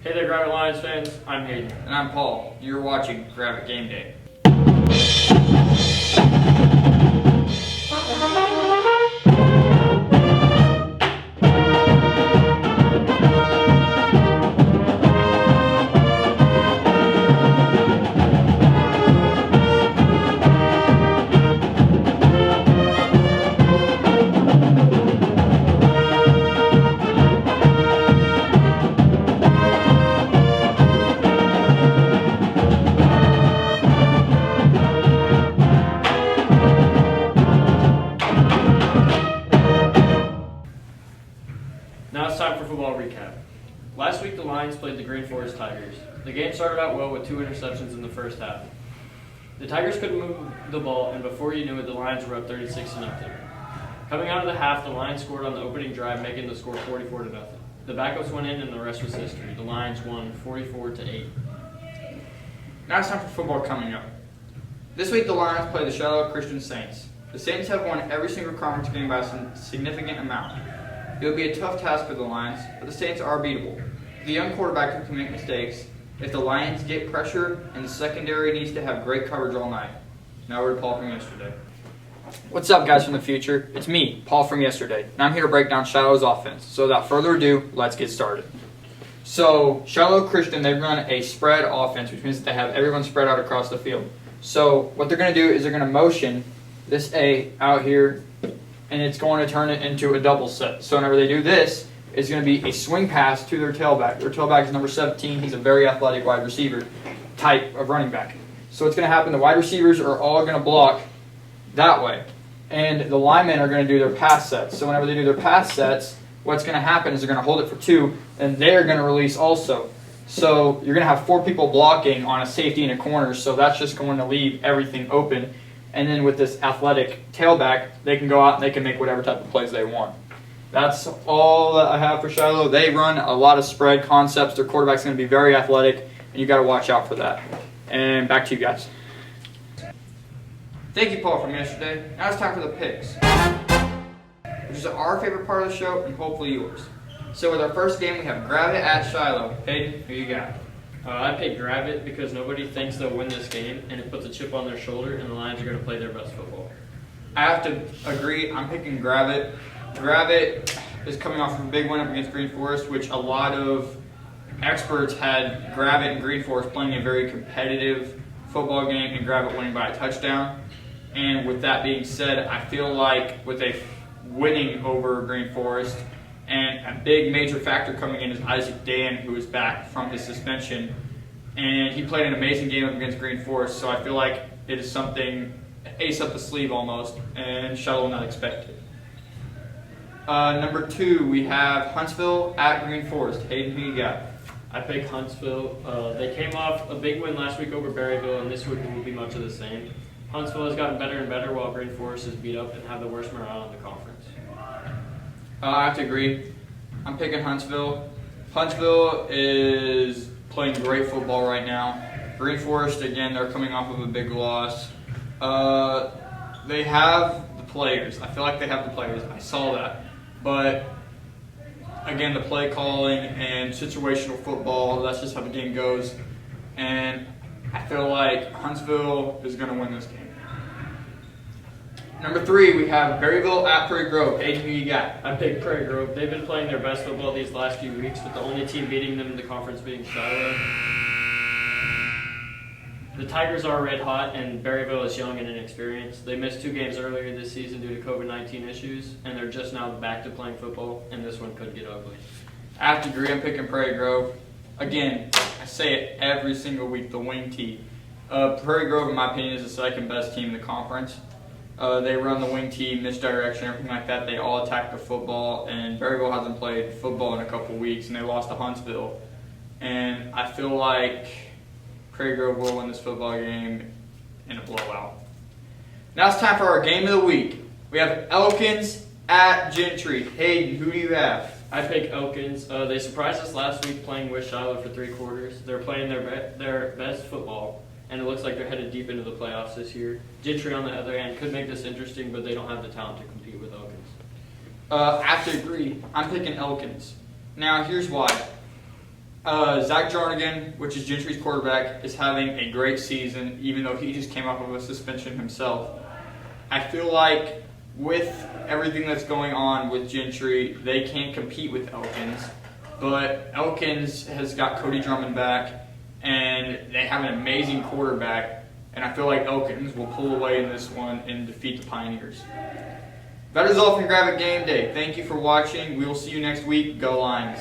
Hey there, Gravette Lions fans. I'm Hayden. And I'm Paul. You're watching Gravette Gameday. Now it's time for football recap. Last week the Lions played the Green Forest Tigers. The game started out well with 2 interceptions in the first half. The Tigers couldn't move the ball, and before you knew it, the Lions were up 36-0. Coming out of the half, the Lions scored on the opening drive, making the score 44-0. The backups went in, and the rest was history. The Lions won 44-8. Now it's time for football coming up. This week the Lions play the Shiloh Christian Saints. The Saints have won every single conference game by a significant amount. It will be a tough task for the Lions, but the Saints are beatable. The young quarterback who can make mistakes. If the Lions get pressure, and the secondary needs to have great coverage all night. Now we're to Paul from yesterday. What's up, guys from the future? It's me, Paul from yesterday, and I'm here to break down Shiloh's offense. So without further ado, let's get started. So Shiloh Christian, they run a spread offense, which means that they have everyone spread out across the field. So what they're going to do is they're going to motion this A out here, and it's going to turn it into a double set. So whenever they do this, it's going to be a swing pass to their tailback. Their tailback is number 17. He's a very athletic wide receiver type of running back. So what's going to happen, the wide receivers are all going to block that way. And the linemen are going to do their pass sets. So whenever they do their pass sets, what's going to happen is they're going to hold it for 2, and they're going to release also. So you're going to have 4 people blocking on a safety in a corner, so that's just going to leave everything open. And then with this athletic tailback, they can go out and they can make whatever type of plays they want. That's all that I have for Shiloh. They run a lot of spread concepts. Their quarterback's going to be very athletic, and you got to watch out for that. And back to you guys. Thank you, Paul, from yesterday. Now it's time for the picks, which is our favorite part of the show and hopefully yours. So with our first game, we have Gravette at Shiloh. Hayden, who you got? I picked Gravette because nobody thinks they'll win this game, and it puts a chip on their shoulder, and the Lions are going to play their best football. I have to agree. I'm picking Gravette. Gravette is coming off of a big win up against Green Forest, which a lot of experts had Gravette and Green Forest playing a very competitive football game and Gravette winning by a touchdown. And with that being said, I feel like with a winning over Green Forest, and a big major factor coming in is Isaac Dan, who is back from his suspension. And he played an amazing game up against Green Forest, so I feel like it is something ace up the sleeve almost, and Shiloh will not expect it. Number 2, we have Huntsville at Green Forest. Hayden, who you got? I picked Huntsville. They came off a big win last week over Berryville, and this week will be much of the same. Huntsville has gotten better and better while Green Forest is beat up and have the worst morale in the conference. I have to agree. I'm picking Huntsville. Huntsville is playing great football right now. Green Forest, again, they're coming off of a big loss. They have the players. I feel like they have the players. I saw that. But, again, the play calling and situational football, that's just how the game goes. And I feel like Huntsville is going to win this game. Number 3, we have Berryville at Prairie Grove. Hayden, who you got? I picked Prairie Grove. They've been playing their best football these last few weeks, with the only team beating them in the conference being Shiloh. The Tigers are red hot, and Berryville is young and inexperienced. They missed 2 games earlier this season due to COVID-19 issues, and they're just now back to playing football, and this one could get ugly. I have to agree. I'm picking Prairie Grove. Again, I say it every single week, the wing tee. Prairie Grove, in my opinion, is the second best team in the conference. They run the wing tee, misdirection, everything like that. They all attack the football, and Berryville hasn't played football in a couple weeks, and they lost to Huntsville. And I feel like Prairie Grove will win this football game in a blowout. Now it's time for our game of the week. We have Elkins at Gentry. Hayden, who do you have? I picked Elkins. They surprised us last week playing with Shiloh for 3 quarters. They're playing their best football, and it looks like they're headed deep into the playoffs this year. Gentry, on the other hand, could make this interesting, but they don't have the talent to compete with Elkins. I have to agree. I'm picking Elkins. Now, here's why. Zach Jarnigan, which is Gentry's quarterback, is having a great season, even though he just came off of a suspension himself. I feel like with everything that's going on with Gentry, they can't compete with Elkins. But Elkins has got Cody Drummond back, and they have an amazing quarterback, and I feel like Elkins will pull away in this one and defeat the Pioneers. That is all from Gravette Gameday. Thank you for watching. We will see you next week. Go Lions.